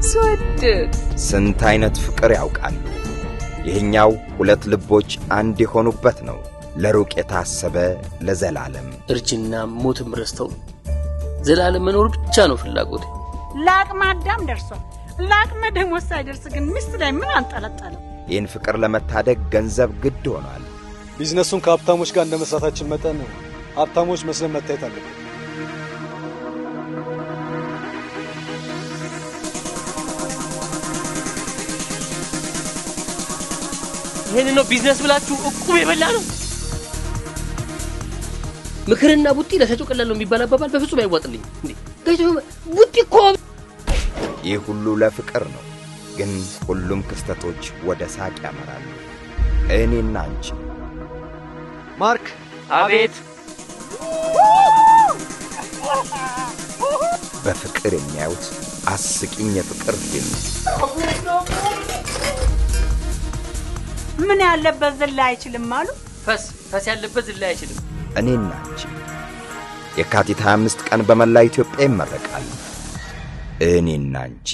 ስወድ ስንት አይነት ፍቅር ያውቃሉ ይሄኛው ሁለት ልቦች አንድ የሆኑበት ነው ለሩቅ የታሰበ ለዘላለም እርጅና ሞትም ረስተው ዘላለም መኖር ብቻ ነው ፍላጎቴ ላቅመ አዳም ደርሷል ላቅመ ደሞዝ ሳይደርስ ግን ሚስት ላይ ምን አንጠለጠለው ይህን ፍቅር ለመታደግ ገንዘብ ግድ ሆኗል ቢዝነሱን ከሀብታሞች ጋር እንደመስራታችን መጠን ሀብታሞች መስለን መታየት አለብን ይሄን ነው ቢዝነስ ብላችሁ እቁብ የበላ ነው ምክርና ቡጢ ለሰጪው ቀላል ነው የሚባል አባባል በፍጹም አይዋጥልኝ እንዴ ጋይቶ ቡጢ እኮ ይህ ሁሉ ለፍቅር ነው ግን ሁሉም ክስተቶች ወደ ሳቅ ያመራሉ እኔና አንቺ ማርክ አቤት በፍቅር የሚያዩት አስቂኝ የፍቅር ፊልም ምን ያለበት ዝላ አይችልም አሉ ፈስ ያለበት ዝላ አይችልም እኔና አንቺ የካቲት 25 ቀን በመላ ኢትዮጵያ ይመረቃል እኔና አንቺ